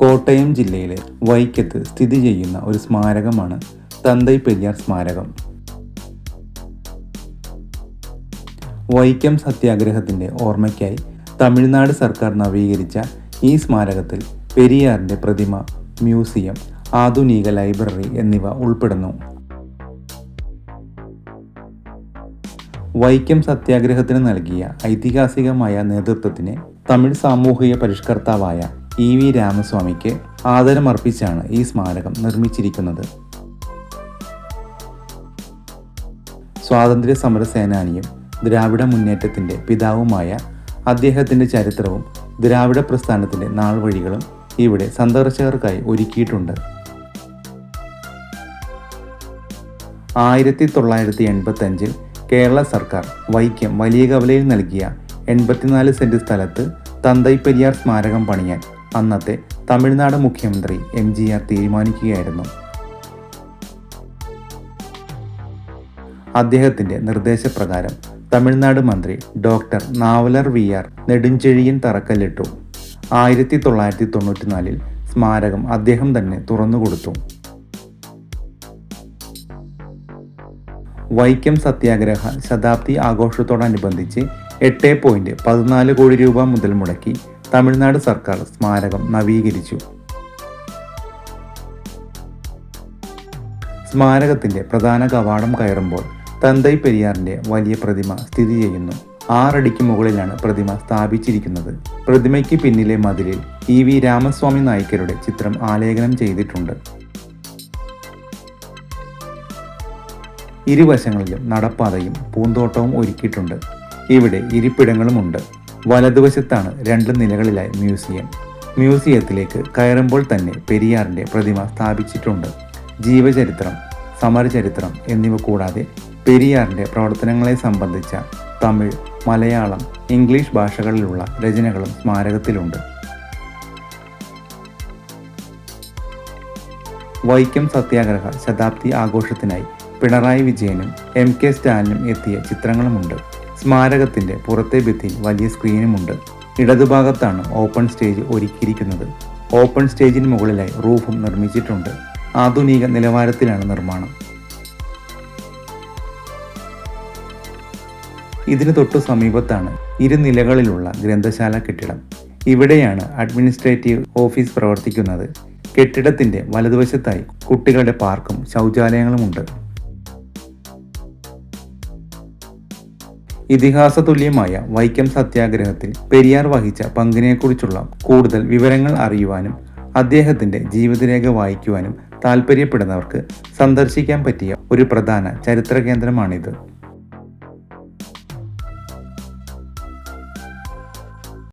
കോട്ടയം ജില്ലയിലെ വൈക്കത്ത് സ്ഥിതി ചെയ്യുന്ന ഒരു സ്മാരകമാണ് തന്തൈ പെരിയാർ സ്മാരകം. വൈക്കം സത്യാഗ്രഹത്തിൻ്റെ ഓർമ്മയ്ക്കായി തമിഴ്നാട് സർക്കാർ നവീകരിച്ച ഈ സ്മാരകത്തിൽ പെരിയാറിൻ്റെ പ്രതിമ, മ്യൂസിയം, ആധുനിക ലൈബ്രറി എന്നിവ ഉൾപ്പെടുന്നു. വൈക്കം സത്യാഗ്രഹത്തിന് നൽകിയ ഐതിഹാസികമായ നേതൃത്വത്തിന് തമിഴ് സാമൂഹിക പരിഷ്കർത്താവായ EV രാമസ്വാമിക്ക് ആദരമർപ്പിച്ചാണ് ഈ സ്മാരകം നിർമ്മിച്ചിരിക്കുന്നത്. സ്വാതന്ത്ര്യ സമര സേനാനിയും ദ്രാവിഡ മുന്നേറ്റത്തിൻ്റെ പിതാവുമായ അദ്ദേഹത്തിൻ്റെ ചരിത്രവും ദ്രാവിഡ പ്രസ്ഥാനത്തിൻ്റെ നാൾവഴികളും ഇവിടെ സന്ദർശകർക്കായി ഒരുക്കിയിട്ടുണ്ട്. 1985 കേരള സർക്കാർ വൈക്കം വലിയ കവലയിൽ നൽകിയ 84 സെന്റ് സ്ഥലത്ത് തന്തൈ പെരിയാർ സ്മാരകം പണിയാൻ അന്നത്തെ തമിഴ്നാട് മുഖ്യമന്ത്രി MGR തീരുമാനിക്കുകയായിരുന്നു. അദ്ദേഹത്തിൻ്റെ നിർദ്ദേശപ്രകാരം തമിഴ്നാട് മന്ത്രി ഡോക്ടർ നാവലർ VR നെടുഞ്ചെഴിയൻ തറക്കല്ലിട്ടു. 1994 സ്മാരകം അദ്ദേഹം തന്നെ തുറന്നുകൊടുത്തു. വൈക്കം സത്യാഗ്രഹ ശതാബ്ദി ആഘോഷത്തോടനുബന്ധിച്ച് 8.14 കോടി രൂപ മുതൽ മുടക്കി തമിഴ്നാട് സർക്കാർ സ്മാരകം നവീകരിച്ചു. സ്മാരകത്തിൻ്റെ പ്രധാന കവാടം കയറുമ്പോൾ തന്തൈ പെരിയാറിൻ്റെ വലിയ പ്രതിമ സ്ഥിതി ചെയ്യുന്നു. 6 അടിക്ക് മുകളിലാണ് പ്രതിമ സ്ഥാപിച്ചിരിക്കുന്നത്. പ്രതിമയ്ക്ക് പിന്നിലെ മതിലിൽ EV രാമസ്വാമി നായ്ക്കരുടെ ചിത്രം ആലേഖനം ചെയ്തിട്ടുണ്ട്. ഇരുവശങ്ങളിലും നടപ്പാതയും പൂന്തോട്ടവും ഒരുക്കിയിട്ടുണ്ട്. ഇവിടെ ഇരിപ്പിടങ്ങളുമുണ്ട്. വലതുവശത്താണ് 2 നിലകളിലായി മ്യൂസിയം. മ്യൂസിയത്തിലേക്ക് കയറുമ്പോൾ തന്നെ പെരിയാറിൻ്റെ പ്രതിമ സ്ഥാപിച്ചിട്ടുണ്ട്. ജീവചരിത്രം, സമരചരിത്രം എന്നിവ കൂടാതെ പെരിയാറിൻ്റെ പ്രവർത്തനങ്ങളെ സംബന്ധിച്ച തമിഴ്, മലയാളം, ഇംഗ്ലീഷ് ഭാഷകളിലുള്ള രചനകളും സ്മാരകത്തിലുണ്ട്. വൈക്കം സത്യാഗ്രഹ ശതാബ്ദി ആഘോഷത്തിനായി പിണറായി വിജയനും MK സ്റ്റാലിനും എത്തിയ ചിത്രങ്ങളുമുണ്ട്. സ്മാരകത്തിൻ്റെ പുറത്തെ ഭിത്തിയിൽ വലിയ സ്ക്രീനുമുണ്ട്. ഇടതുഭാഗത്താണ് ഓപ്പൺ സ്റ്റേജ് ഒരുക്കിയിരിക്കുന്നത്. ഓപ്പൺ സ്റ്റേജിന് മുകളിലായി റൂഫും നിർമ്മിച്ചിട്ടുണ്ട്. ആധുനിക നിലവാരത്തിലാണ് നിർമ്മാണം. ഇതിന് തൊട്ടു സമീപത്താണ് 2 നിലകളിലുള്ള ഗ്രന്ഥശാല കെട്ടിടം. ഇവിടെയാണ് അഡ്മിനിസ്ട്രേറ്റീവ് ഓഫീസ് പ്രവർത്തിക്കുന്നത്. കെട്ടിടത്തിൻ്റെ വലതുവശത്തായി കുട്ടികളുടെ പാർക്കും ശൗചാലയങ്ങളുമുണ്ട്. ഇതിഹാസ തുല്യമായ വൈക്കം സത്യാഗ്രഹത്തിൽ പെരിയാർ വഹിച്ച പങ്കിനെക്കുറിച്ചുള്ള കൂടുതൽ വിവരങ്ങൾ അറിയുവാനും അദ്ദേഹത്തിൻ്റെ ജീവിതരേഖ വായിക്കുവാനും താൽപ്പര്യപ്പെടുന്നവർക്ക് സന്ദർശിക്കാൻ പറ്റിയ ഒരു പ്രധാന ചരിത്ര കേന്ദ്രമാണിത്.